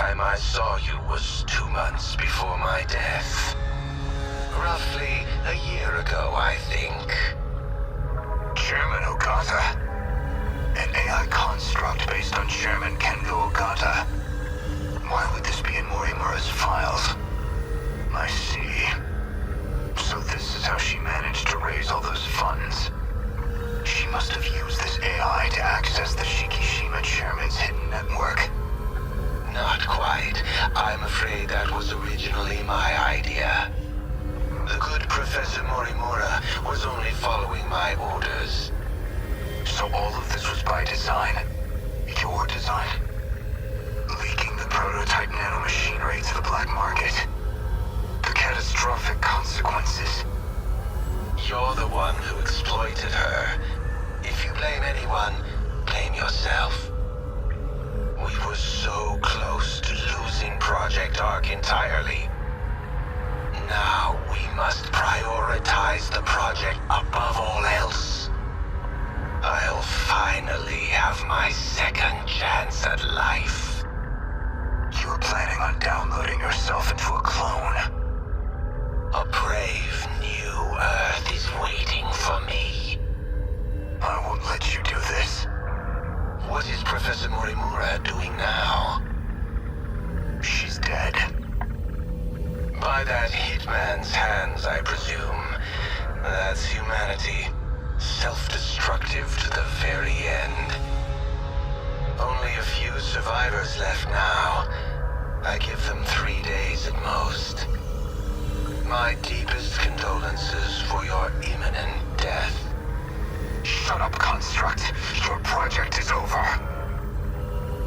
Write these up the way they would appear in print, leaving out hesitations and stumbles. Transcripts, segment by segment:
time I saw you was 2 months before my death. Roughly a year ago, I think. Chairman Ogata? An AI construct based on Chairman Kengo Ogata? Why would this be in Morimura's files? I see. So this is how she managed to raise all those funds. She must have used this AI to access the Shikishima Chairman's hidden network. Not quite. I'm afraid that was originally my idea. The good Professor Morimura was only following my orders. So all of this was by design? Your design? Leaking the prototype nanomachinery to the black market? The catastrophic consequences? You're the one who exploited her. If you blame anyone, blame yourself. We were so close to losing Project Ark entirely. Now we must prioritize the project above all else. I'll finally have my second chance at life. You were planning on downloading yourself into a clone. A brave new Earth is waiting for me. I won't let you do this. What is Professor Morimura doing now? She's dead. By that hitman's hands, I presume. That's humanity. Self-destructive to the very end. Only a few survivors left now. I give them 3 days at most. My deepest condolences for your imminent death. Shut up, Construct. Your project is over.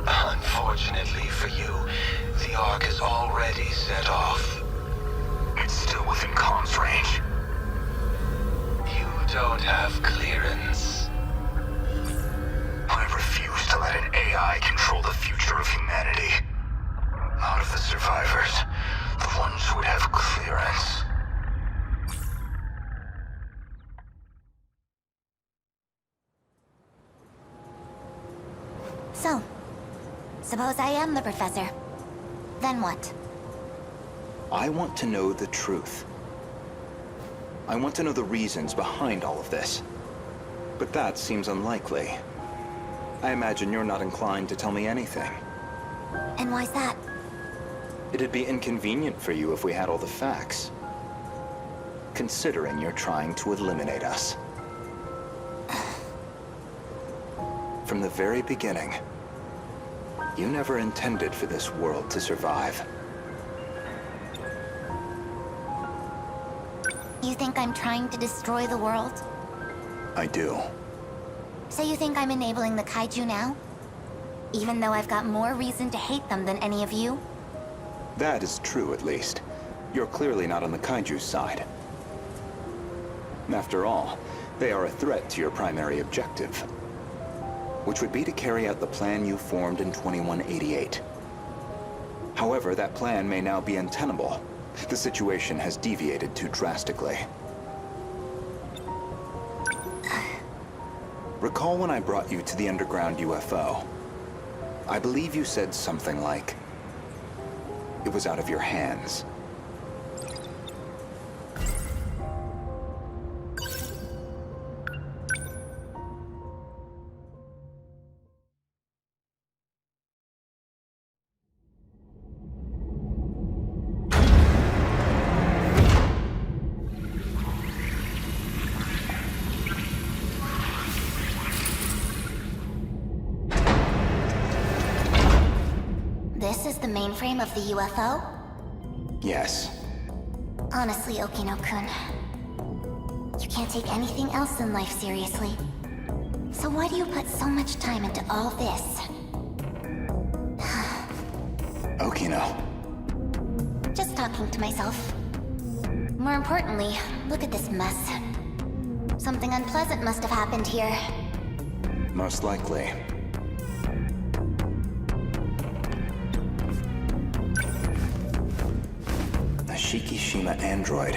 Unfortunately for you, the Ark is already set off. It's still within comms range. You don't have clearance. I refuse to let an AI control the future of humanity. Not of the survivors, the ones who would have clearance. So, suppose I am the professor. Then what? I want to know the truth. I want to know the reasons behind all of this. But that seems unlikely. I imagine you're not inclined to tell me anything. And why's that? It'd be inconvenient for you if we had all the facts. Considering you're trying to eliminate us. From the very beginning, you never intended for this world to survive. You think I'm trying to destroy the world? I do. So you think I'm enabling the kaiju now? Even though I've got more reason to hate them than any of you? That is true, at least. You're clearly not on the kaiju's side. After all, they are a threat to your primary objective, which would be to carry out the plan you formed in 2188. However, that plan may now be untenable. The situation has deviated too drastically. Recall when I brought you to the underground UFO? I believe you said something like, it was out of your hands. This is the mainframe of the UFO? Yes. Honestly, Okino-kun, you can't take anything else in life seriously. So why do you put so much time into all this? Okino. Just talking to myself. More importantly, look at this mess. Something unpleasant must have happened here. Most likely. A Shikishima android.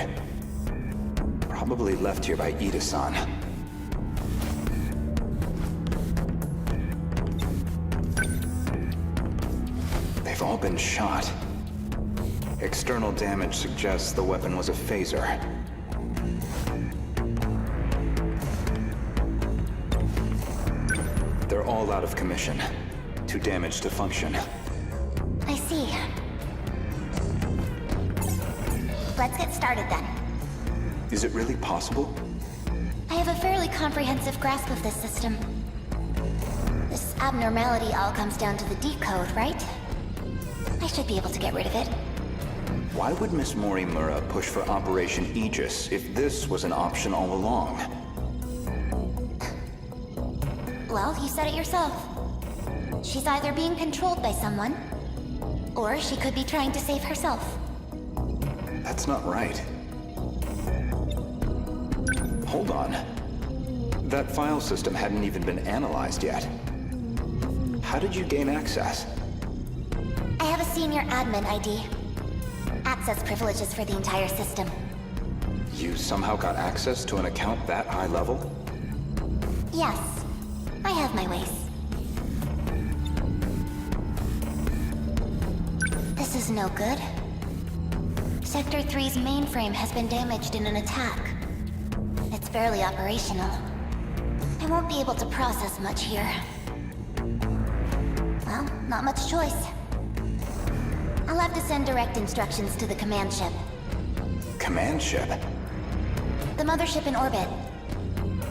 Probably left here by Ida-san. They They've all been shot. External damage suggests the weapon was a phaser. They're all out of commission. Too damaged to function. I see. Let's get started then. Is it really possible? I have a fairly comprehensive grasp of this system. This abnormality all comes down to the decode, right? I should be able to get rid of it. Why would Miss Morimura push for Operation Aegis if this was an option all along? Well, you said it yourself. She's either being controlled by someone, or she could be trying to save herself. That's not right. Hold on. That file system hadn't even been analyzed yet. How did you gain access? I have a senior admin ID. Access privileges for the entire system. You somehow got access to an account that high level? Yes, I have my ways. This is no good. Sector 3's mainframe has been damaged in an attack. It's barely operational. I won't be able to process much here. Well, not much choice. I'll have to send direct instructions to the command ship. Command ship? The mothership in orbit.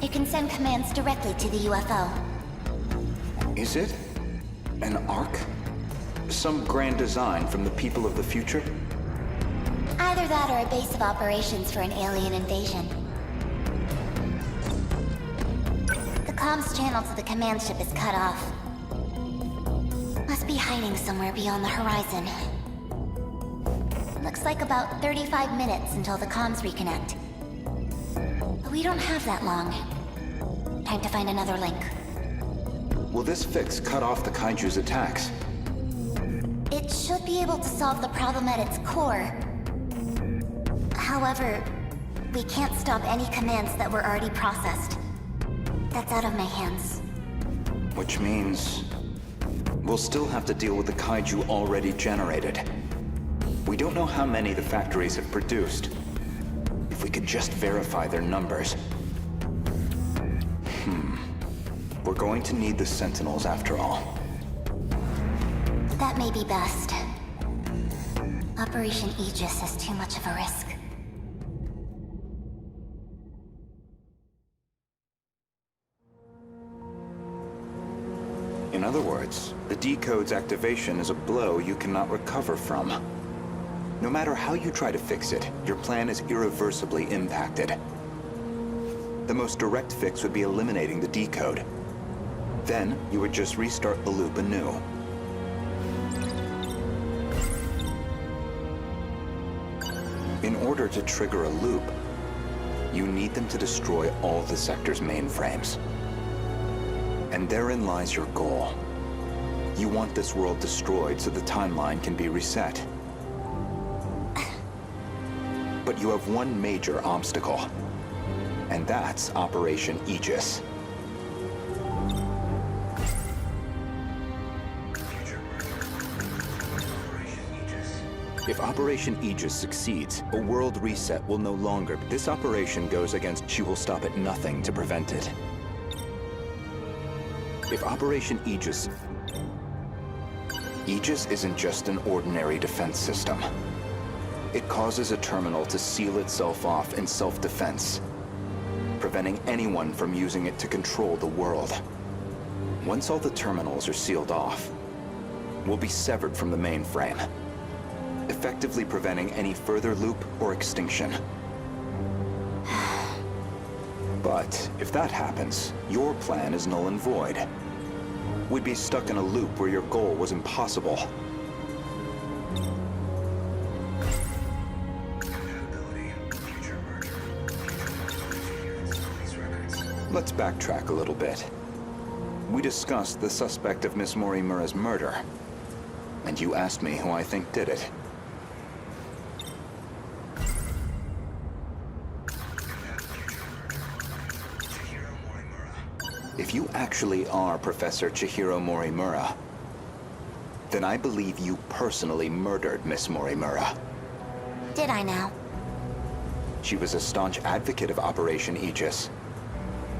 It can send commands directly to the UFO. Is it an Ark? Some grand design from the people of the future? Either that or a base of operations for an alien invasion. The comms channel to the command ship is cut off. Must be hiding somewhere beyond the horizon. Looks like about 35 minutes until the comms reconnect. But we don't have that long. Time to find another link. Will this fix cut off the Kaiju's attacks? It should be able to solve the problem at its core. However, we can't stop any commands that were already processed. That's out of my hands. Which means we'll still have to deal with the Kaiju already generated. We don't know how many the factories have produced. If we could just verify their numbers. We're going to need the Sentinels after all. That may be best. Operation Aegis is too much of a risk. In other words, the decode's activation is a blow you cannot recover from. No matter how you try to fix it, your plan is irreversibly impacted. The most direct fix would be eliminating the decode. Then, you would just restart the loop anew. In order to trigger a loop, you need them to destroy all the sector's mainframes. And therein lies your goal. You want this world destroyed so the timeline can be reset. But you have one major obstacle, and that's Operation Aegis. If Operation Aegis succeeds, a world reset will no longer. This operation goes against. She will stop at nothing to prevent it. If Operation Aegis... Aegis isn't just an ordinary defense system. It causes a terminal to seal itself off in self-defense, preventing anyone from using it to control the world. Once all the terminals are sealed off, we'll be severed from the mainframe, effectively preventing any further loop or extinction. But if that happens, your plan is null and void. We'd be stuck in a loop where your goal was impossible. Let's backtrack a little bit. We discussed the suspect of Miss Morimura's murder, and you asked me who I think did it. If you actually are Professor Chihiro Morimura, then I believe you personally murdered Miss Morimura. Did I now? She was a staunch advocate of Operation Aegis.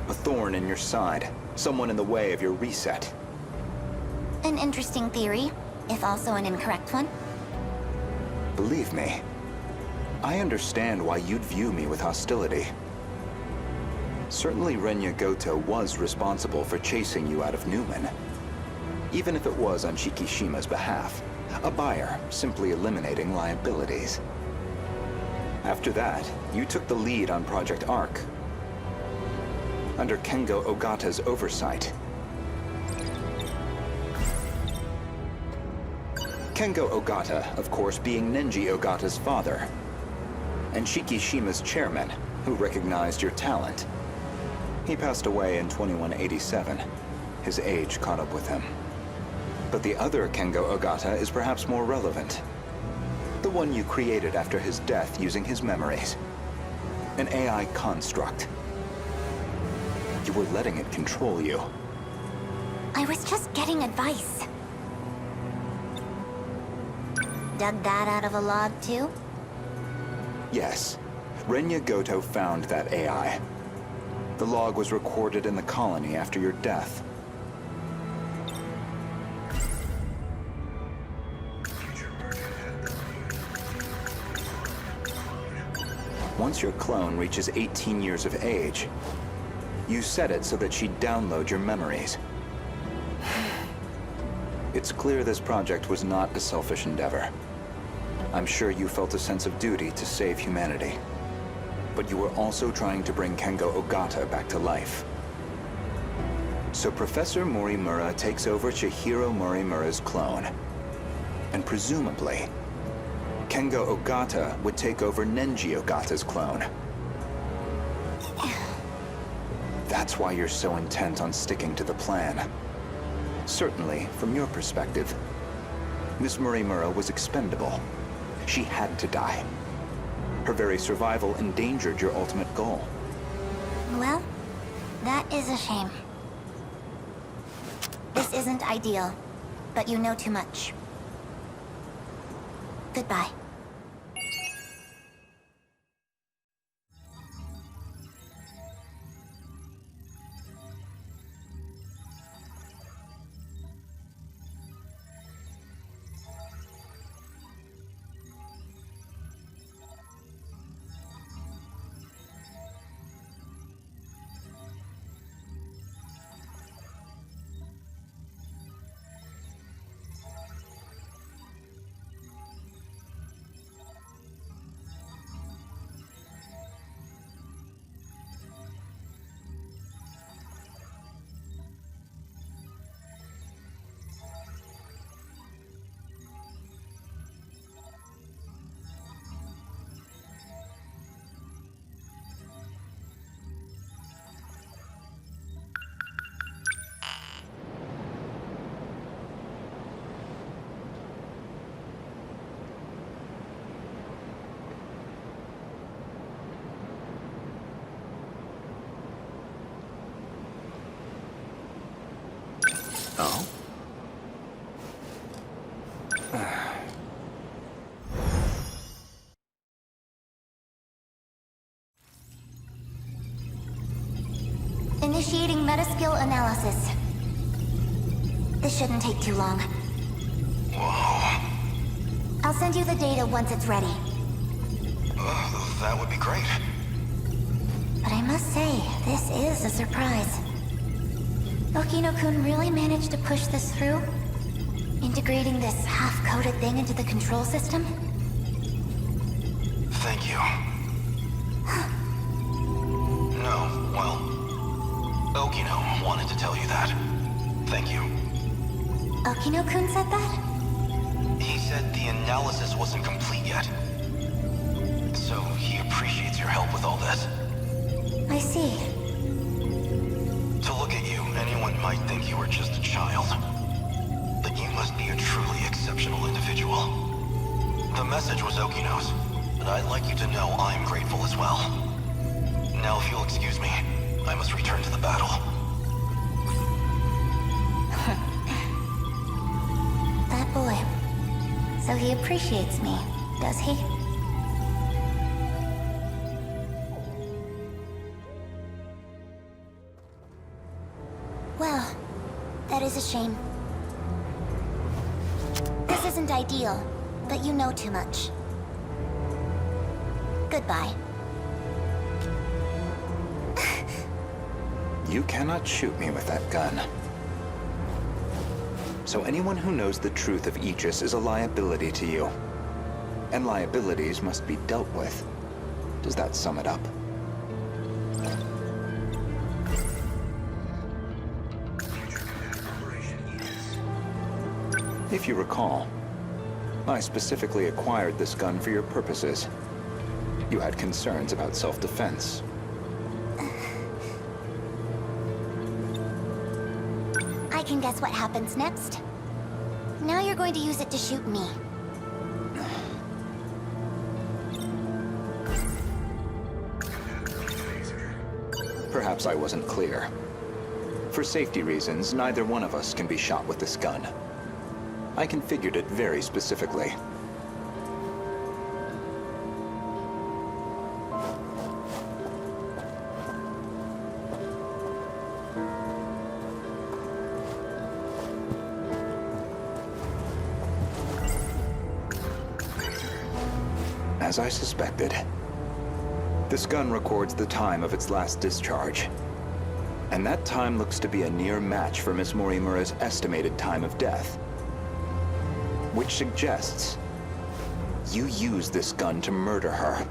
A thorn in your side, someone in the way of your reset. An interesting theory, if also an incorrect one. Believe me, I understand why you'd view me with hostility. Certainly Renya Goto was responsible for chasing you out of Newman. Even if it was on Shikishima's behalf, a buyer simply eliminating liabilities. After that, you took the lead on Project Arc. Under Kengo Ogata's oversight. Kengo Ogata, of course, being Nenji Ogata's father. And Shikishima's chairman, who recognized your talent. He passed away in 2187. His age caught up with him. But the other Kengo Ogata is perhaps more relevant. The one you created after his death using his memories. An AI construct. You were letting it control you. I was just getting advice. Dug that out of a log, too? Yes. Renya Goto found that AI. The log was recorded in the colony after your death. Once your clone reaches 18 years of age, you set it so that she'd download your memories. It's clear this project was not a selfish endeavor. I'm sure you felt a sense of duty to save humanity. But you were also trying to bring Kengo Ogata back to life. So Professor Morimura takes over Chihiro Morimura's clone. And presumably, Kengo Ogata would take over Nenji Ogata's clone. That's why you're so intent on sticking to the plan. Certainly, from your perspective, Miss Morimura was expendable. She had to die. Her very survival endangered your ultimate goal. Well, that is a shame. This isn't ideal, but you know too much. Goodbye. Oh? Initiating metaskill analysis. This shouldn't take too long. Whoa. I'll send you the data once it's ready. That would be great. But I must say, this is a surprise. Okino-kun really managed to push this through? Integrating this half-coded thing into the control system? Thank you. No, well, Okino wanted to tell you that. Thank you. Okino-kun said that? He said the analysis wasn't complete yet. So he appreciates your help with all this. I see. To look at you, anyone might think you were just a child. But you must be a truly exceptional individual. The message was Okino's, but I'd like you to know I'm grateful as well. Now if you'll excuse me, I must return to the battle. That boy. So he appreciates me, does he? Well, that is a shame. This isn't ideal, but you know too much. Goodbye. You cannot shoot me with that gun. So anyone who knows the truth of Aegis is a liability to you. And liabilities must be dealt with. Does that sum it up? If you recall, I specifically acquired this gun for your purposes. You had concerns about self-defense. I can guess what happens next. Now you're going to use it to shoot me. Perhaps I wasn't clear. For safety reasons, neither one of us can be shot with this gun. I configured it very specifically. As I suspected, this gun records the time of its last discharge. And that time looks to be a near match for Miss Morimura's estimated time of death. Which suggests you used this gun to murder her.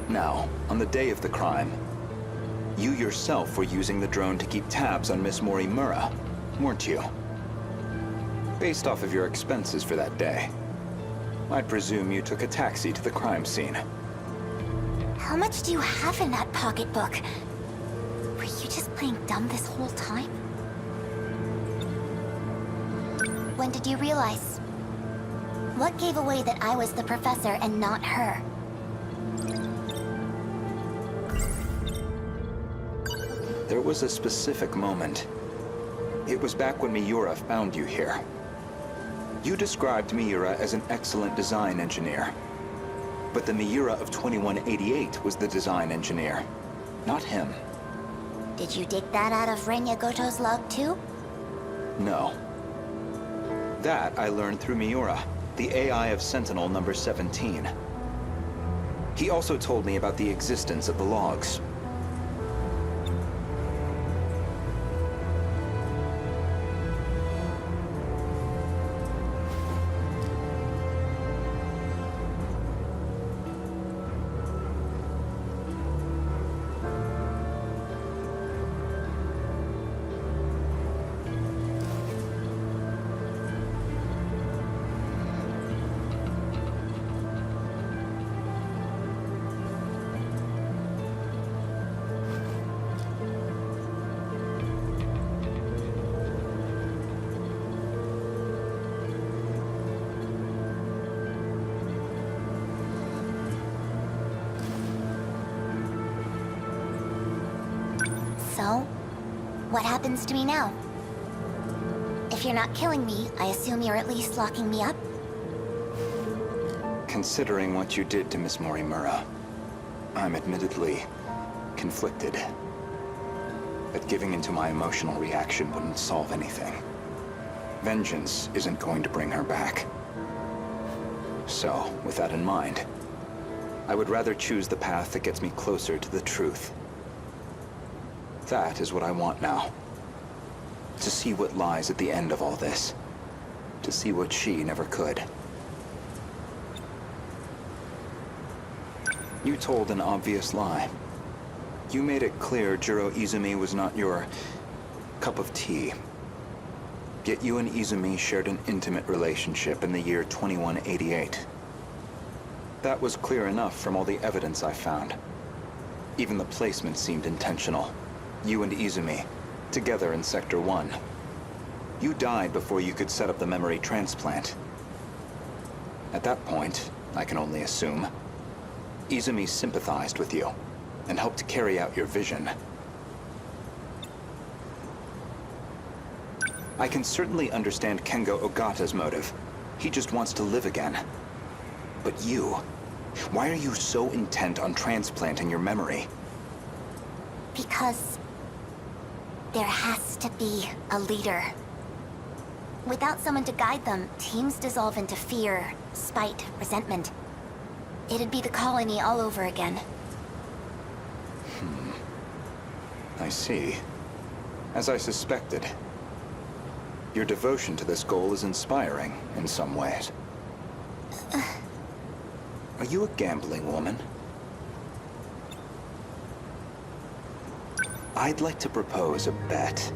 Now, on the day of the crime, you yourself were using the drone to keep tabs on Miss Morimura, weren't you? Based off of your expenses for that day, I presume you took a taxi to the crime scene. How much do you have in that pocketbook? Were you just playing dumb this whole time? When did you realize? What gave away that I was the professor and not her? There was a specific moment. It was back when Miura found you here. You described Miura as an excellent design engineer. But the Miura of 2188 was the design engineer, not him. Did you dig that out of Renya Goto's log too? No. That I learned through Miura, the AI of Sentinel number 17. He also told me about the existence of the logs. So, what happens to me now? If you're not killing me, I assume you're at least locking me up? Considering what you did to Miss Morimura, I'm admittedly conflicted. But giving into my emotional reaction wouldn't solve anything. Vengeance isn't going to bring her back. So, with that in mind, I would rather choose the path that gets me closer to the truth. That is what I want now. To see what lies at the end of all this. To see what she never could. You told an obvious lie. You made it clear Jiro Izumi was not your cup of tea. Yet you and Izumi shared an intimate relationship in the year 2188. That was clear enough from all the evidence I found. Even the placement seemed intentional. You and Izumi, together in Sector 1. You died before you could set up the memory transplant. At that point, I can only assume, Izumi sympathized with you and helped carry out your vision. I can certainly understand Kengo Ogata's motive. He just wants to live again. But you... why are you so intent on transplanting your memory? Because there has to be a leader. Without someone to guide them, teams dissolve into fear, spite, resentment. It'd be the colony all over again. I see. As I suspected. Your devotion to this goal is inspiring in some ways. Are you a gambling woman? I'd like to propose a bet.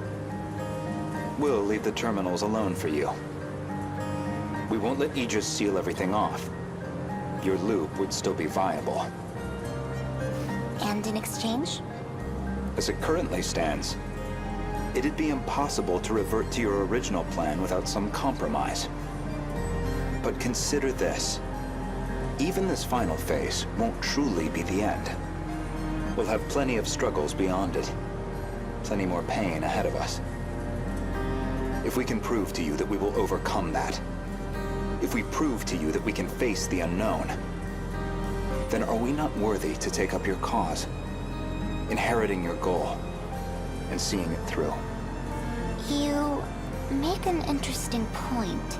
We'll leave the terminals alone for you. We won't let Aegis seal everything off. Your loop would still be viable. And in exchange? As it currently stands, it'd be impossible to revert to your original plan without some compromise. But consider this. Even this final phase won't truly be the end. We'll have plenty of struggles beyond it. Plenty more pain ahead of us. If we can prove to you that we will overcome that, if we prove to you that we can face the unknown, then are we not worthy to take up your cause, inheriting your goal, and seeing it through? You make an interesting point.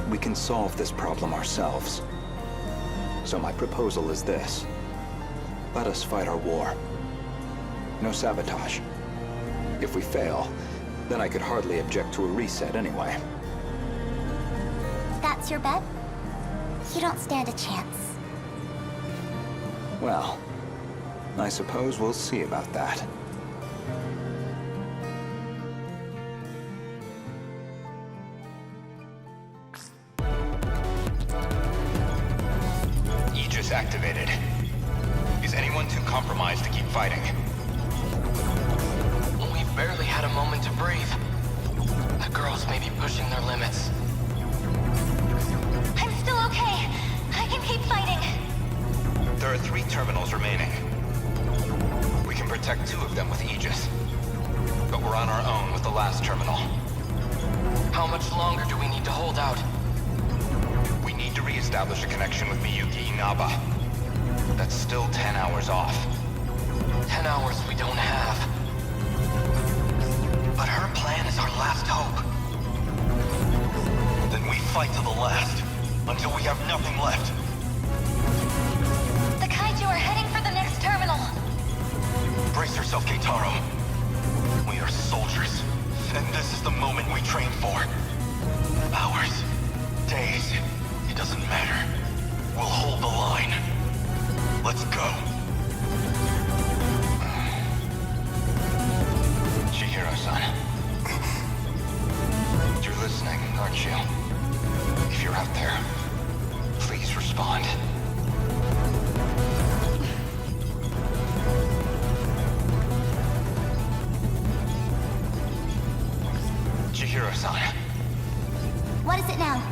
We can solve this problem ourselves. So my proposal is this. Let us fight our war. No sabotage. If we fail, then I could hardly object to a reset anyway. That's your bet? You don't stand a chance. Well, I suppose we'll see about that. Aegis activated. Is anyone too compromised to keep fighting? We've barely had a moment to breathe. The girls may be pushing their limits. I'm still okay. I can keep fighting. There are 3 terminals remaining. We can protect 2 of them with Aegis. But we're on our own with the last terminal. How much longer do we need to hold out? We need to re-establish a connection with Miyuki Inaba. That's still 10 hours off. 10 hours we don't have. But her plan is our last hope. Then we fight to the last, until we have nothing left. The kaiju are heading for the next terminal. Brace yourself, Keitaro. We are soldiers, and this is the moment we train for. Hours, days, it doesn't matter. We'll hold the line. Let's go. Chihiro-san. You're listening, aren't you? If you're out there, please respond. Chihiro-san. What is it now?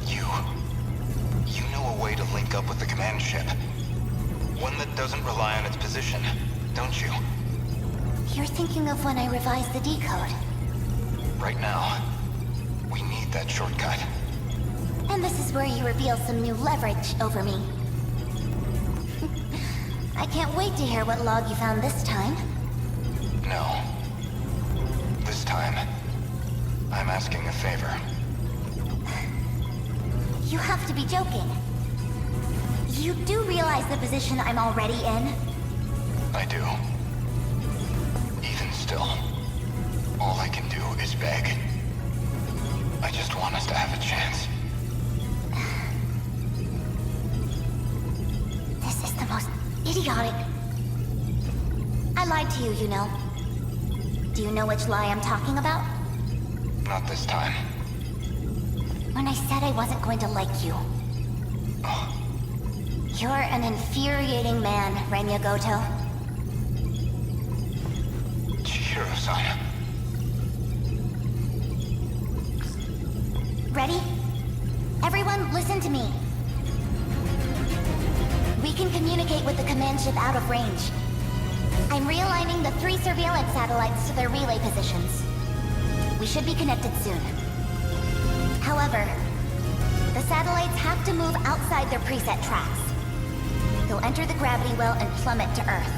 You know a way to link up with the command ship. One that doesn't rely on its position, don't you? You're thinking of when I revised the decode. Right now, we need that shortcut. And this is where you reveal some new leverage over me. I can't wait to hear what log you found this time. No. This time, I'm asking a favor. You have to be joking. You do realize the position I'm already in? I do. Even still, all I can do is beg. I just want us to have a chance. This is the most idiotic... I lied to you, you know. Do you know which lie I'm talking about? Not this time. When I said I wasn't going to like you. You're an infuriating man, Renya Goto. Chihiro-san. Ready? Everyone, listen to me. We can communicate with the command ship out of range. I'm realigning the 3 surveillance satellites to their relay positions. We should be connected soon. However, the satellites have to move outside their preset tracks. They'll enter the gravity well and plummet to Earth.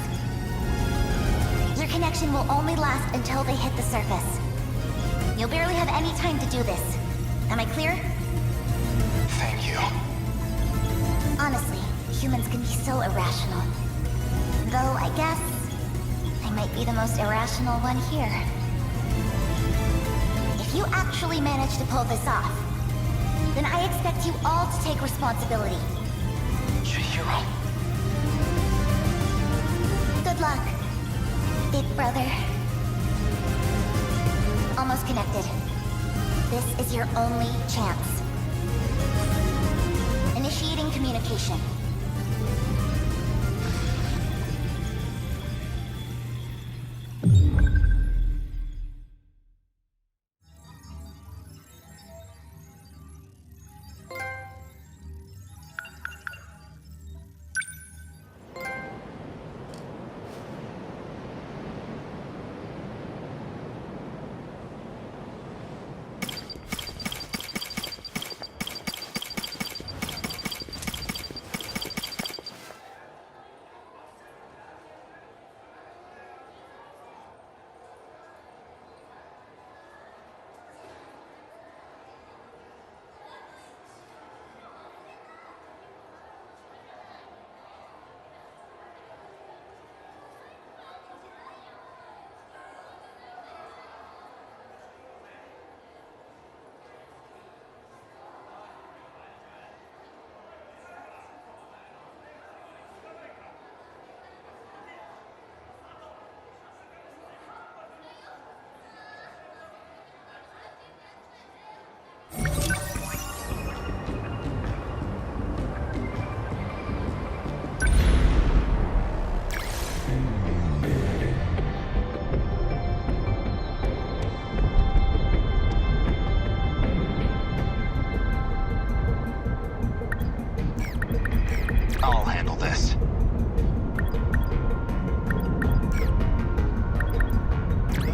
Your connection will only last until they hit the surface. You'll barely have any time to do this. Am I clear? Thank you. Honestly, humans can be so irrational. Though, I guess, I might be the most irrational one here. If you actually manage to pull this off, then I expect you all to take responsibility. Chihiro. Good luck, big brother. Almost connected. This is your only chance. Initiating communication. I'll handle this.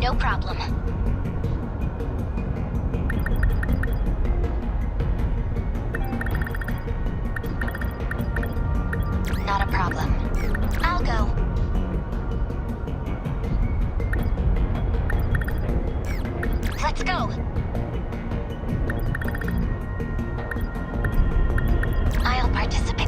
No problem. Not a problem. I'll go. Let's go. I'll participate.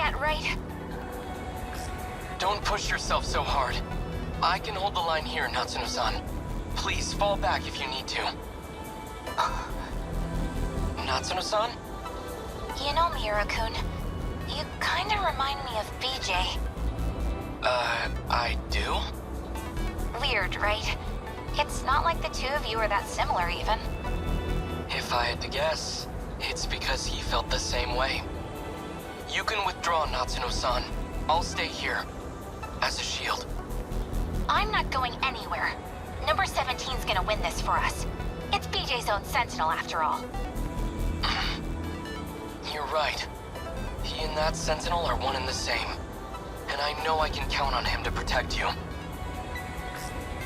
yet, right? Don't push yourself so hard. I can hold the line here, Natsuno-san. Please, fall back if you need to. Natsuno-san? You know, Miura-kun, you kinda remind me of BJ. I do? Weird, right? It's not like the two of you are that similar, even. If I had to guess, it's because he felt the same way. You can withdraw, Natsuno-san. I'll stay here. As a shield. I'm not going anywhere. Number 17's gonna win this for us. It's BJ's own Sentinel, after all. You're right. He and that Sentinel are one and the same. And I know I can count on him to protect you.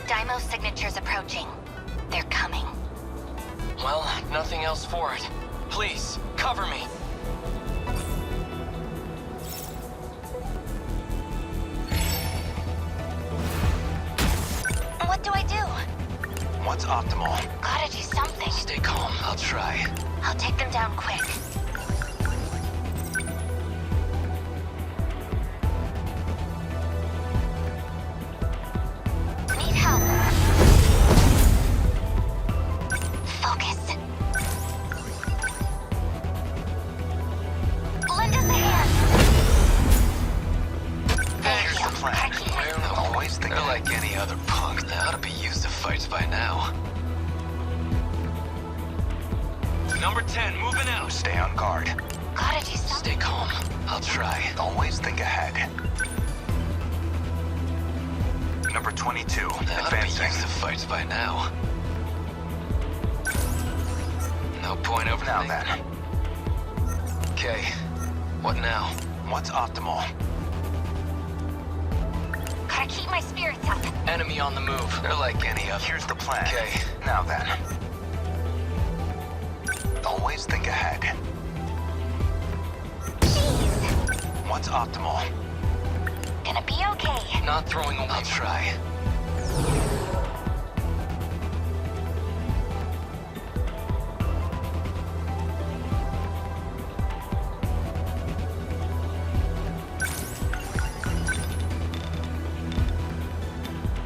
Daimo's signature's approaching. They're coming. Well, nothing else for it. Please, cover me. What do I do? What's optimal? Gotta do something. Stay calm, I'll try. I'll take them down quick. Need help. Focus. Lend us a hand. Here's the plan. Always think They're like any other punk. They ought to be used to fights by now. Number 10, moving out. Stay on guard. Gotta do something. Stay calm, I'll try. Always think ahead. Number 22, They ought to be advancing. used to fights by now. No point over Now then, Okay. What now? what's optimal? Gotta keep my spirits up. Enemy on the move. They're like any other. Here's the plan. Okay. Now then. Always think ahead. Jeez. What's optimal? Gonna be okay. Not throwing away. I'll try.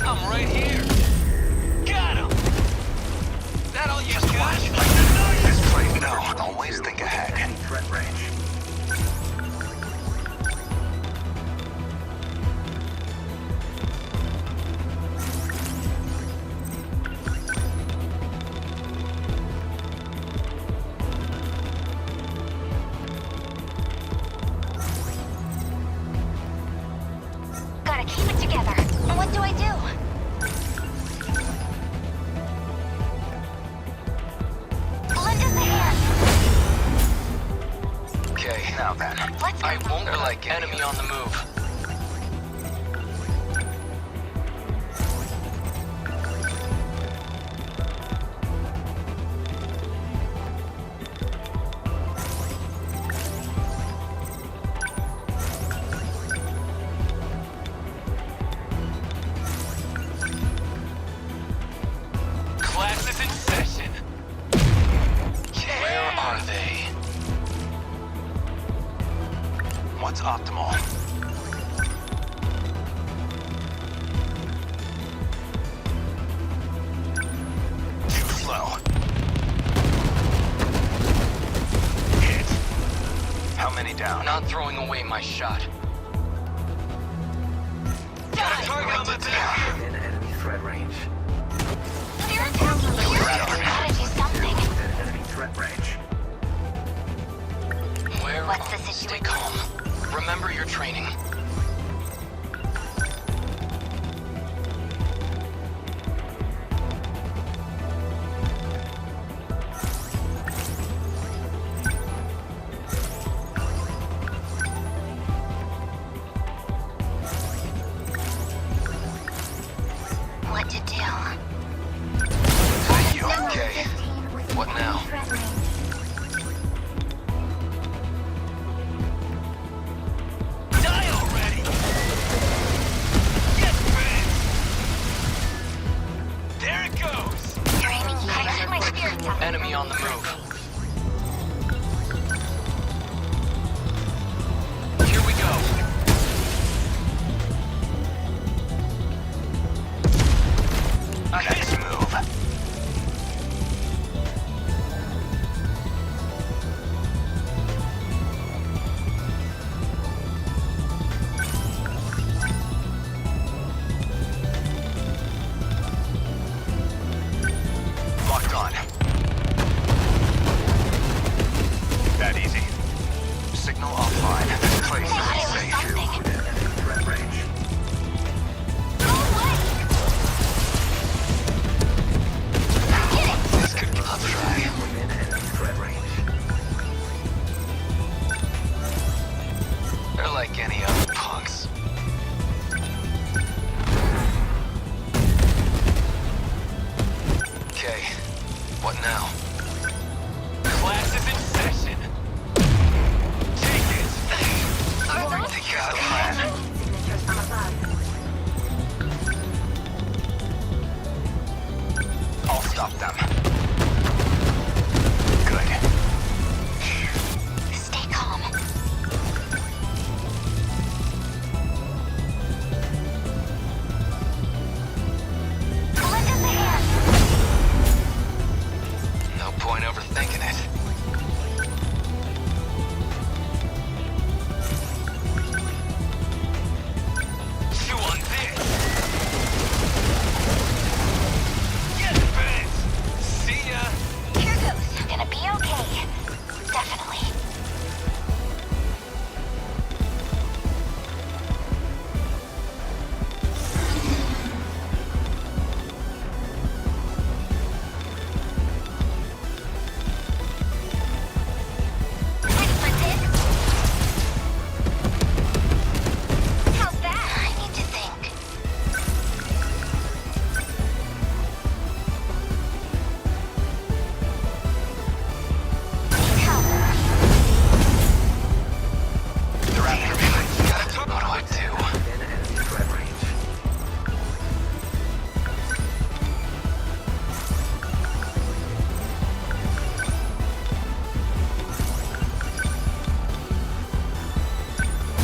I'm right here. Got him. That all you Just got? watch. This place, no. Always think ahead. Threat range. Gotta keep it together. What do I do? Lend us a hand. Okay. Now then. Let's I go. won't They're like like enemy on the move. Class is in session. Where are they? What's optimal? Too slow. Hit. How many down? Not throwing away my shot. Got a target on the back. In enemy threat range. They're attacking me. Gotta do something. In enemy threat range. Where? What's the Stay situation? calm. Remember your training. What to do? You okay? What now? Die already! Yes, man! There it goes! You're aiming here. Gotta keep my spirits up. Enemy on the move. Here we go. like any other punks. Okay, what now? Class is in session! Take it! Think you have a plan? Signatures from above. I'll stop them. Good. Stay calm. Lend us a hand. No point overthinking it. Chew on this! Get bent! See ya! Here goes. Gonna be okay. Definitely. Ready for this? How's that? I need to think. Need help. They're after me. What do I do?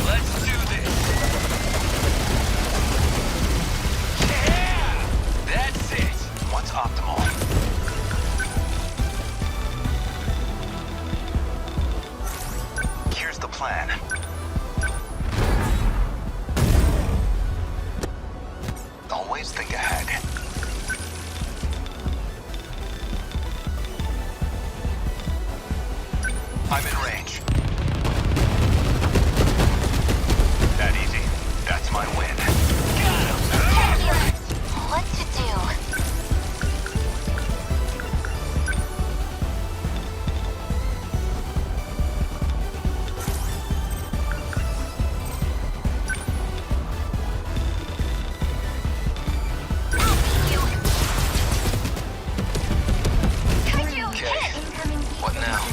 Let's do this! Yeah! That's it! What's optimal? Here's the plan. Always think ahead. I'm in range. That easy. That's my win. Thank you. What to do? Could you Okay. hit? What now?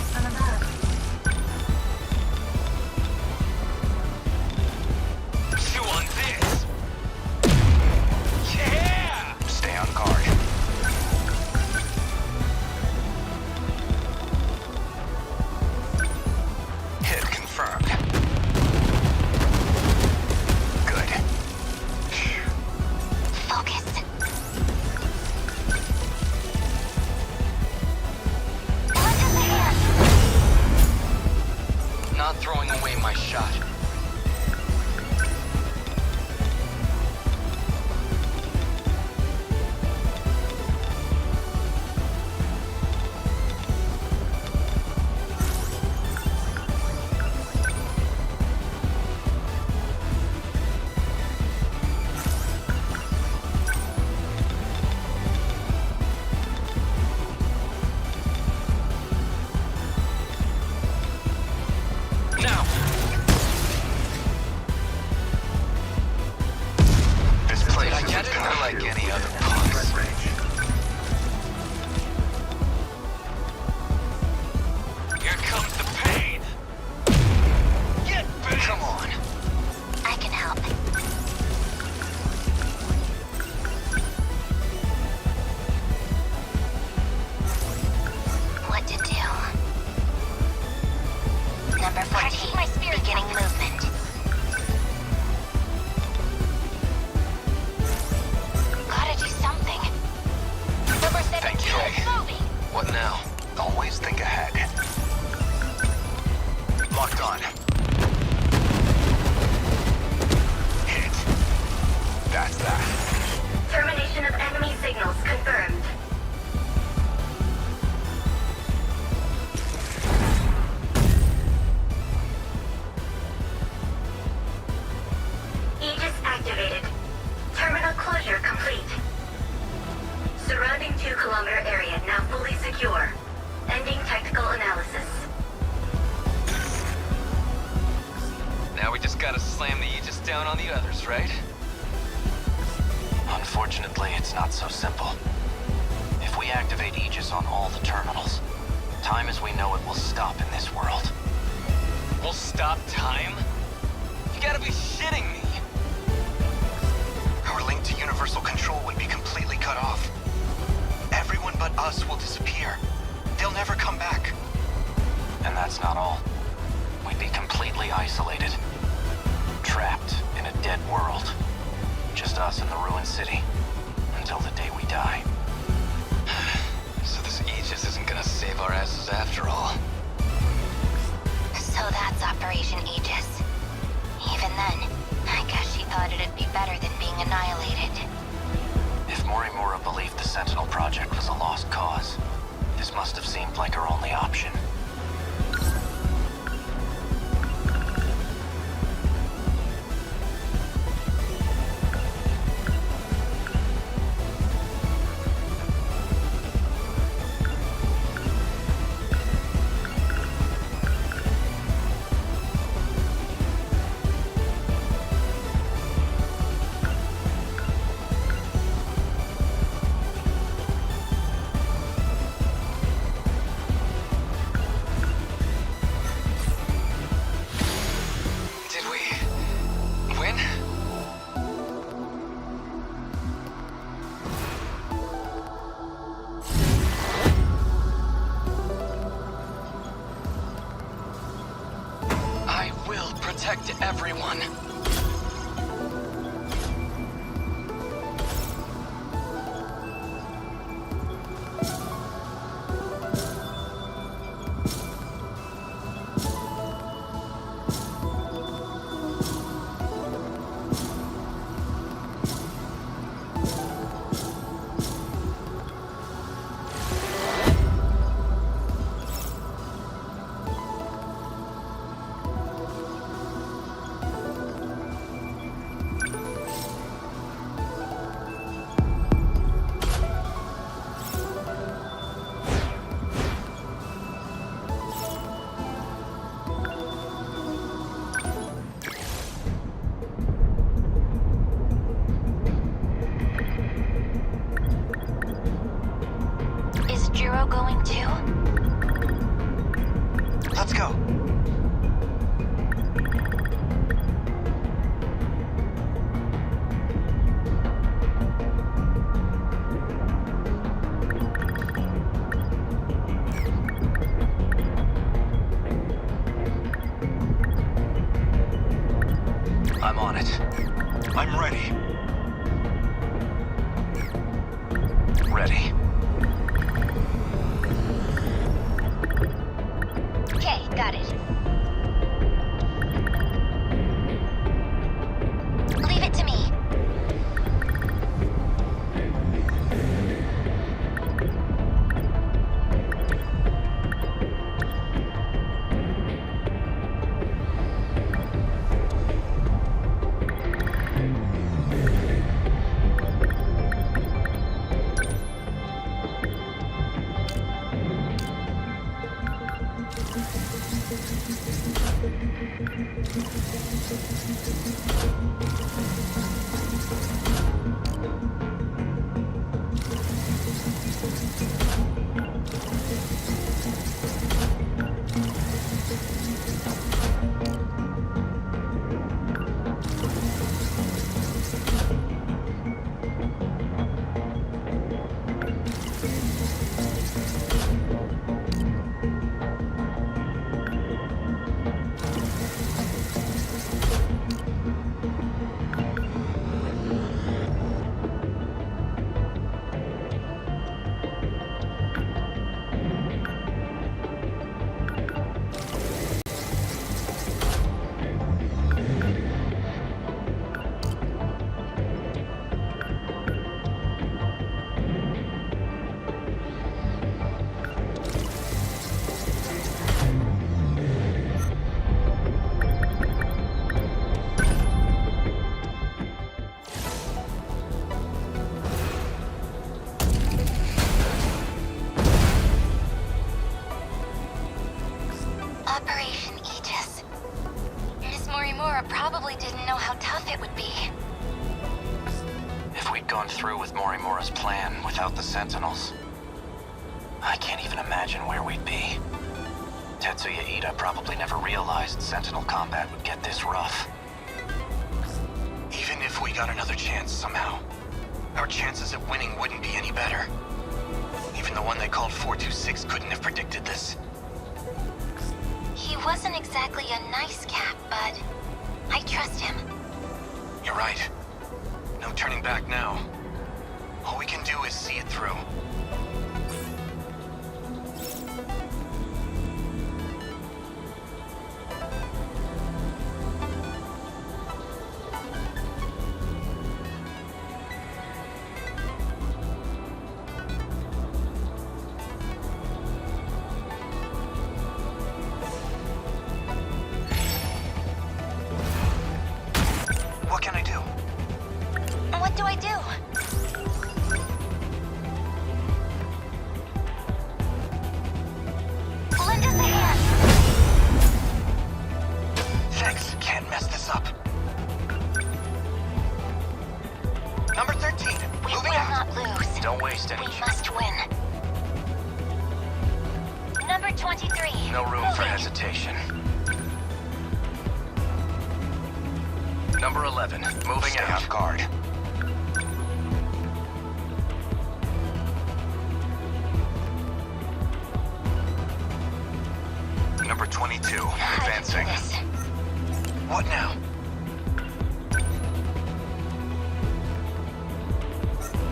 Chew on this! Yeah! Stay on guard. Hit confirmed. Good. Focus. Lend us a hand. Not throwing away my shot. Now! This place I is get it? gonna Like any other threat punks. range. Here comes the pain! Get bent! Come on! I can help. What to do? Number 14, beginning movement. Gotta do something. Number 17, Thank you. moving. What now? Always think ahead. Locked on. Hit. That's that. Termination of enemy signals confirmed. Aegis activated. Terminal closure complete. Surrounding 2-kilometer area now fully secure. Ending technical analysis. Now we just gotta slam the Aegis down on the others, right? Unfortunately, it's not so simple. If we activate Aegis on all the terminals, time as we know it will stop in this world. We'll stop time? You gotta be shitting me! Our link to Universal Control would be completely cut off. Everyone but us will disappear. They'll never come back. And that's not all. We'd be completely isolated. Trapped in a dead world. Just us and the ruined city. Until the day we die. So this Aegis isn't gonna save our asses after all. So that's Operation Aegis. Even then, I guess she thought it'd be better than being annihilated. If Morimura believed the Sentinel project was a lost cause, this must have seemed like her only option. Protect everyone. Going too? Let's go. I'm on it. I'm ready. Ready. Got it. Leave it to me. be. If we'd gone through with Morimura's plan without the Sentinels, I can't even imagine where we'd be. Tetsuya Ida probably never realized Sentinel combat would get this rough. Even if we got another chance somehow, our chances of winning wouldn't be any better. Even the one they called 426 couldn't have predicted this. He wasn't exactly a nice cat, but I trust him. You're right. No turning back now. All we can do is see it through. What can I do? What do I do? Lend us a hand. Thanks. Can't mess this up. Number 13. We Moving will out. not lose. Don't waste any. We must win. Number 23. No room for Moving. hesitation. Number 11. Moving Stay out. on guard. Number 22. I can do Advancing. this. What now?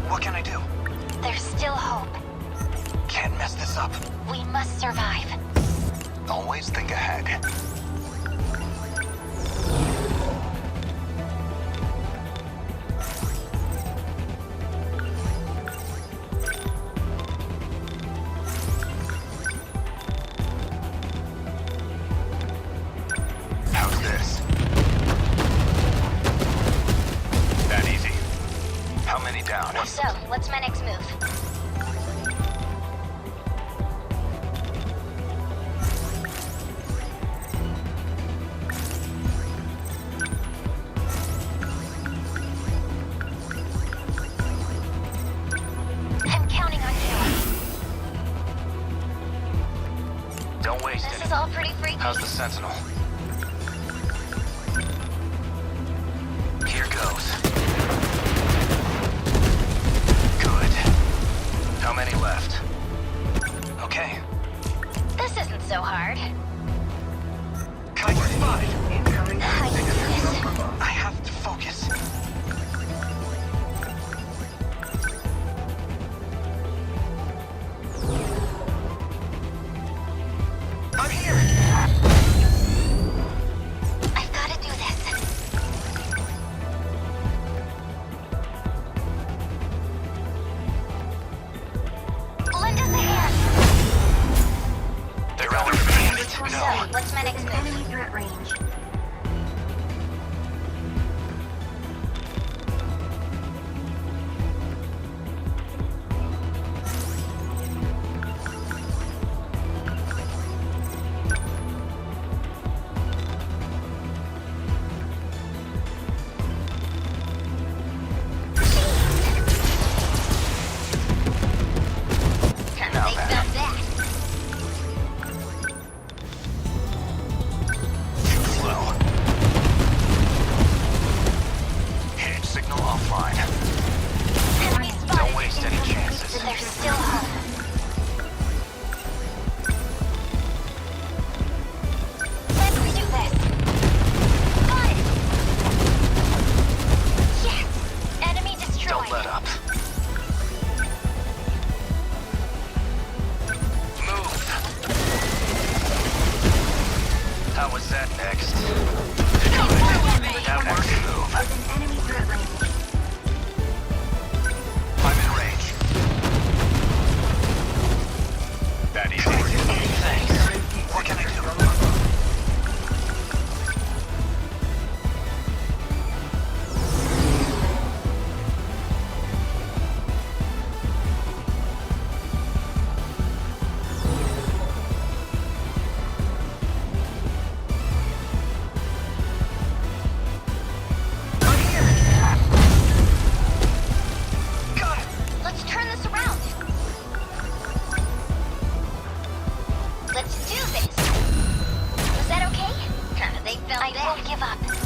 What can I do? There's still hope. Can't mess this up. We must survive. Always think ahead. How's this? That easy. How many down? So, what's my next move? I'm counting on you. Don't waste This it. is all pretty freaky. How's the Sentinel? Here goes. Good. How many left? Okay. This isn't so hard. Kaiser spotted. I can do this. I have to focus. I'm here. I've got to do this. Lend us a hand. They're on. So, what's my next move? Enemy threat range. Now Think then. about that. Too slow. Hit signal offline. Enemy spotted. Don't waste any chances. There's still hope. Let's do this. Got it. Yes. Enemy destroyed. Don't let up. Move. How was that next? Now next move. Enemy threat range. I'm in range. Let's do this! Was that okay? They felt I won't give up.